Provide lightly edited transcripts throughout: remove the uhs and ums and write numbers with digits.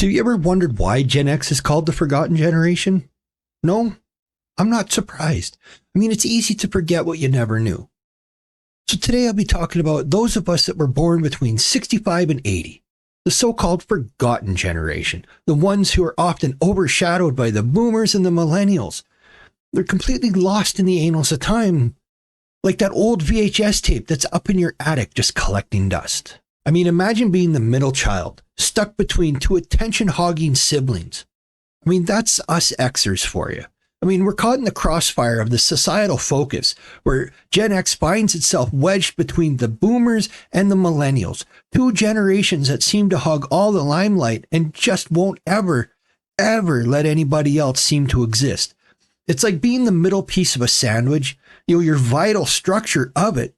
So you ever wondered why Gen X is called the forgotten generation? No, I'm not surprised. I mean, it's easy to forget what you never knew. So today I'll be talking about those of us that were born between 65 and 80, the so-called forgotten generation, the ones who are often overshadowed by the boomers and the millennials. They're completely lost in the annals of time, like that old VHS tape that's up in your attic just collecting dust. I mean, imagine being the middle child, stuck between two attention-hogging siblings. I mean, that's us Xers for you. I mean, we're caught in the crossfire of the societal focus, where Gen X finds itself wedged between the boomers and the millennials, two generations that seem to hog all the limelight and just won't ever let anybody else seem to exist. It's like being the middle piece of a sandwich, your vital structure of it,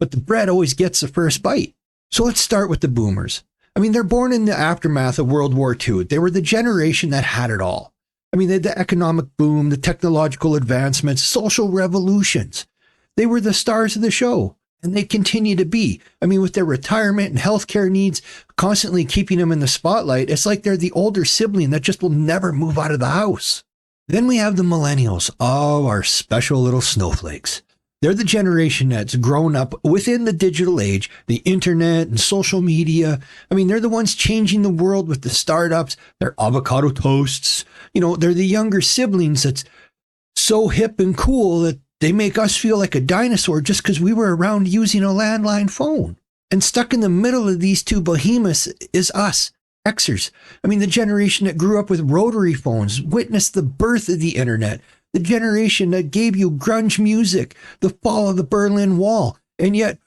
but the bread always gets the first bite. So let's start with the boomers. I mean, they're born in the aftermath of World War II. They were the generation that had it all. I mean, they had the economic boom, the technological advancements, social revolutions. They were the stars of the show, and they continue to be. I mean, with their retirement and healthcare needs constantly keeping them in the spotlight, it's like they're the older sibling that just will never move out of the house. Then we have the millennials, our special little snowflakes. They're the generation that's grown up within the digital age, the internet and social media. I mean, they're the ones changing the world with the startups, their avocado toasts. They're the younger siblings that's so hip and cool that they make us feel like a dinosaur just because we were around using a landline phone. And stuck in the middle of these two behemoths is us, Xers. I mean, the generation that grew up with rotary phones, witnessed the birth of the internet, the generation that gave you grunge music, the fall of the Berlin Wall, and yet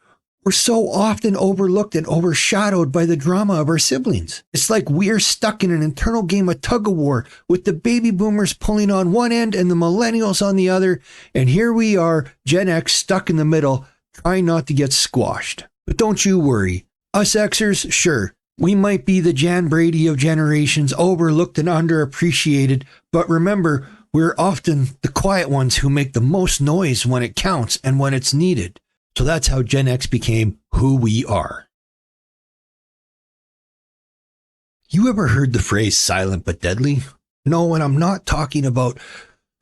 we're so often overlooked and overshadowed by the drama of our siblings. It's like we're stuck in an internal game of tug-of-war with the baby boomers pulling on one end and the millennials on the other, and here we are, Gen X, stuck in the middle, trying not to get squashed. But don't you worry. Us Xers, sure, we might be the Jan Brady of generations, overlooked and underappreciated, but remember, we're often the quiet ones who make the most noise when it counts and when it's needed. So that's how Gen X became who we are. You ever heard the phrase silent but deadly? No, and I'm not talking about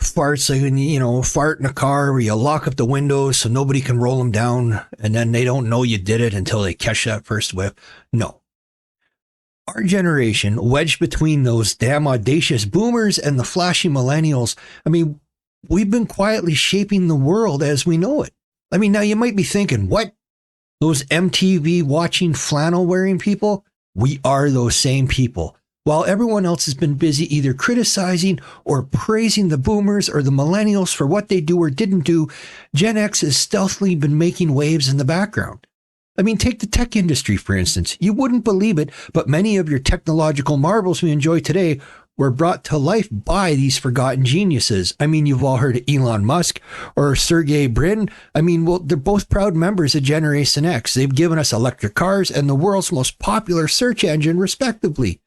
farts like, fart in a car where you lock up the windows so nobody can roll them down and then they don't know you did it until they catch that first whiff. No. Our generation, wedged between those damn audacious boomers and the flashy millennials, I mean, we've been quietly shaping the world as we know it. I mean, now you might be thinking, what? Those MTV watching flannel wearing people? We are those same people. While everyone else has been busy either criticizing or praising the boomers or the millennials for what they do or didn't do, Gen X has stealthily been making waves in the background. I mean, take the tech industry, for instance. You wouldn't believe it, but many of your technological marvels we enjoy today were brought to life by these forgotten geniuses. I mean, you've all heard of Elon Musk or Sergey Brin. I mean, well, they're both proud members of generationx. They've given us electric cars and the world's most popular search engine, respectively.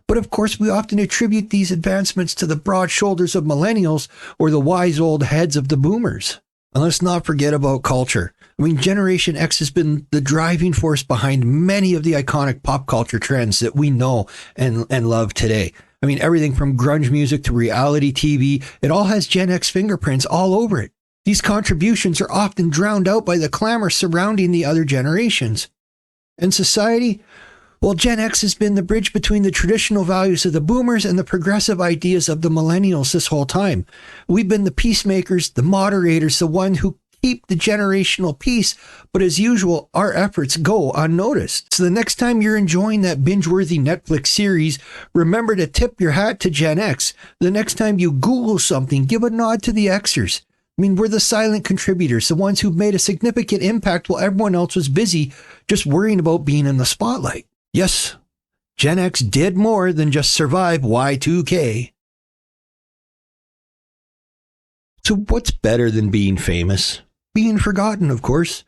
But of course, we often attribute these advancements to the broad shoulders of millennials or the wise old heads of the boomers. And let's not forget about culture. I mean, Generation X has been the driving force behind many of the iconic pop culture trends that we know and love today. I mean, everything from grunge music to reality TV, it all has Gen X fingerprints all over it. These contributions are often drowned out by the clamor surrounding the other generations. And society? Well, Gen X has been the bridge between the traditional values of the boomers and the progressive ideas of the millennials this whole time. We've been the peacemakers, the moderators, the one who keep the generational peace, but as usual, our efforts go unnoticed. So the next time you're enjoying that binge-worthy Netflix series, remember to tip your hat to Gen X. The next time you Google something, give a nod to the Xers. I mean, we're the silent contributors, the ones who've made a significant impact while everyone else was busy just worrying about being in the spotlight. Yes, Gen X did more than just survive Y2K. So what's better than being famous? Being forgotten, of course.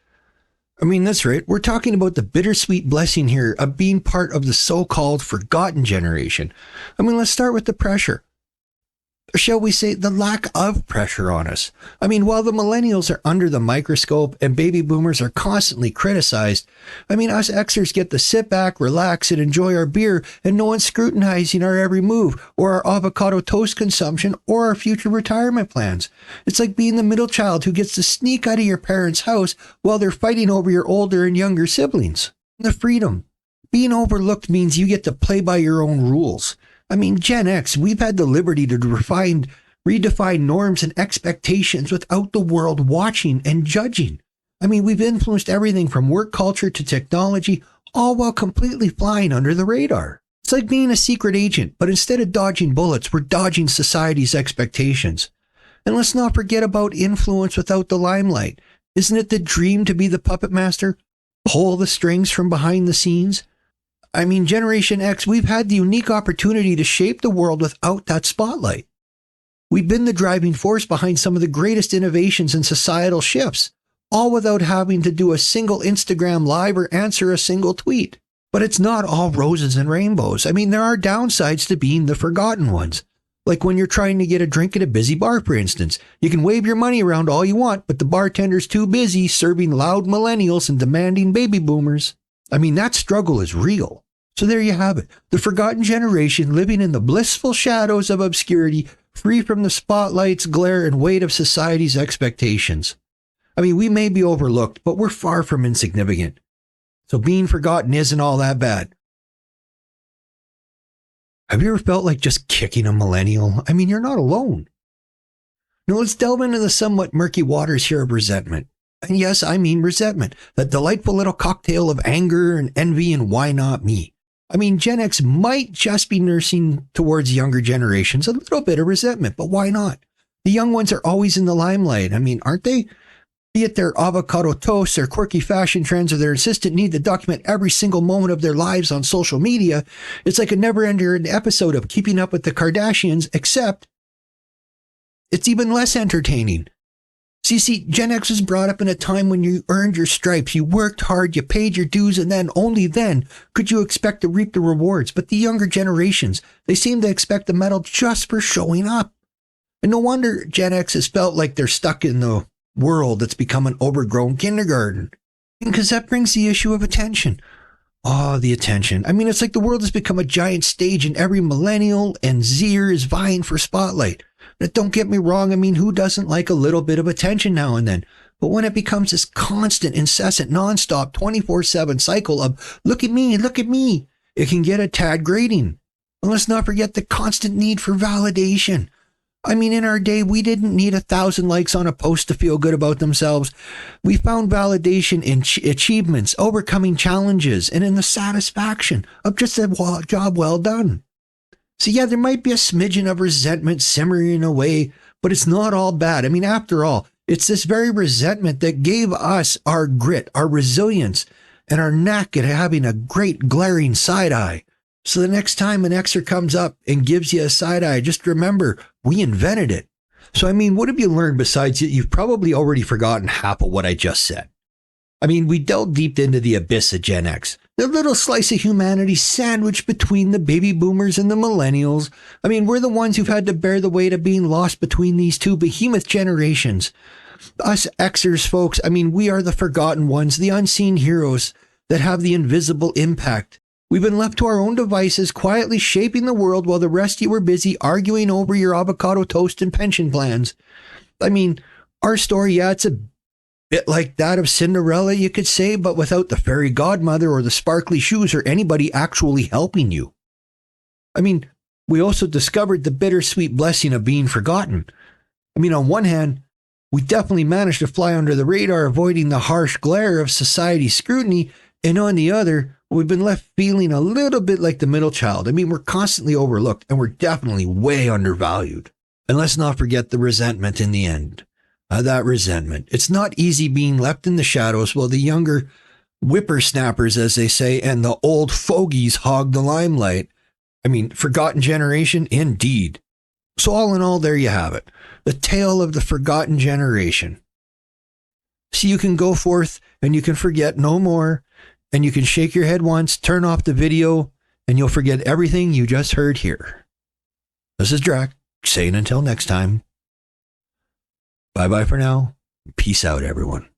I mean, that's right. We're talking about the bittersweet blessing here of being part of the so-called forgotten generation. I mean, let's start with the pressure. or shall we say, the lack of pressure on us. I mean, while the millennials are under the microscope and baby boomers are constantly criticized, I mean, us Xers get to sit back, relax, and enjoy our beer, and no one's scrutinizing our every move, or our avocado toast consumption, or our future retirement plans. It's like being the middle child who gets to sneak out of your parents' house while they're fighting over your older and younger siblings. The freedom. Being overlooked means you get to play by your own rules. I mean, Gen X, we've had the liberty to redefine norms and expectations without the world watching and judging. I mean, we've influenced everything from work culture to technology, all while completely flying under the radar. It's like being a secret agent, but instead of dodging bullets, we're dodging society's expectations. And let's not forget about influence without the limelight. Isn't it the dream to be the puppet master? Pull the strings from behind the scenes? I mean, Generation X, we've had the unique opportunity to shape the world without that spotlight. We've been the driving force behind some of the greatest innovations and societal shifts, all without having to do a single Instagram live or answer a single tweet. But it's not all roses and rainbows. I mean, there are downsides to being the forgotten ones. Like when you're trying to get a drink at a busy bar, for instance. You can wave your money around all you want, but the bartender's too busy serving loud millennials and demanding baby boomers. I mean, that struggle is real. So there you have it. The forgotten generation living in the blissful shadows of obscurity, free from the spotlight's glare and weight of society's expectations. I mean, we may be overlooked, but we're far from insignificant. So being forgotten isn't all that bad. Have you ever felt like just kicking a millennial? I mean, you're not alone. Now let's delve into the somewhat murky waters here of resentment. And yes, I mean resentment, that delightful little cocktail of anger and envy and why not me. I mean, Gen X might just be nursing towards younger generations a little bit of resentment, but why not? The young ones are always in the limelight. I mean, aren't they? Be it their avocado toast, their quirky fashion trends, or their insistent need to document every single moment of their lives on social media, it's like a never-ending episode of Keeping Up with the Kardashians, except it's even less entertaining. See, Gen X was brought up in a time when you earned your stripes, you worked hard, you paid your dues, and then, only then, could you expect to reap the rewards. But the younger generations, they seem to expect the medal just for showing up. And no wonder Gen X has felt like they're stuck in the world that's become an overgrown kindergarten. Because that brings the issue of attention. Oh, the attention. I mean, it's like the world has become a giant stage and every millennial and Zer is vying for spotlight. Now, don't get me wrong, I mean, who doesn't like a little bit of attention now and then? But when it becomes this constant, incessant, nonstop, 24/7 cycle of, look at me, it can get a tad grating. And let's not forget the constant need for validation. I mean, in our day, we didn't need 1,000 likes on a post to feel good about themselves. We found validation in achievements, overcoming challenges, and in the satisfaction of just a job well done. So yeah, there might be a smidgen of resentment simmering away, but it's not all bad. I mean, after all, it's this very resentment that gave us our grit, our resilience, and our knack at having a great glaring side eye. So the next time an Xer comes up and gives you a side eye, just remember, we invented it. So I mean, what have you learned besides you've probably already forgotten half of what I just said? I mean, we delved deep into the abyss of Gen X, the little slice of humanity sandwiched between the baby boomers and the millennials. I mean, we're the ones who've had to bear the weight of being lost between these two behemoth generations. Us Xers, folks, I mean, we are the forgotten ones, the unseen heroes that have the invisible impact. We've been left to our own devices, quietly shaping the world while the rest of you were busy arguing over your avocado toast and pension plans. I mean, our story, yeah, it's a bit like that of Cinderella, you could say, but without the fairy godmother or the sparkly shoes or anybody actually helping you. I mean, we also discovered the bittersweet blessing of being forgotten. I mean, on one hand, we definitely managed to fly under the radar, avoiding the harsh glare of society's scrutiny, and on the other, we've been left feeling a little bit like the middle child. I mean, we're constantly overlooked, and we're definitely way undervalued. And let's not forget the resentment in the end. That resentment. It's not easy being left in the shadows while the younger whippersnappers, as they say, and the old fogies hog the limelight. I mean, forgotten generation, indeed. So all in all, there you have it. The tale of the forgotten generation. So you can go forth and you can forget no more, and you can shake your head once, turn off the video, and you'll forget everything you just heard here. This is Drac. saying until next time, bye-bye for now. Peace out, everyone.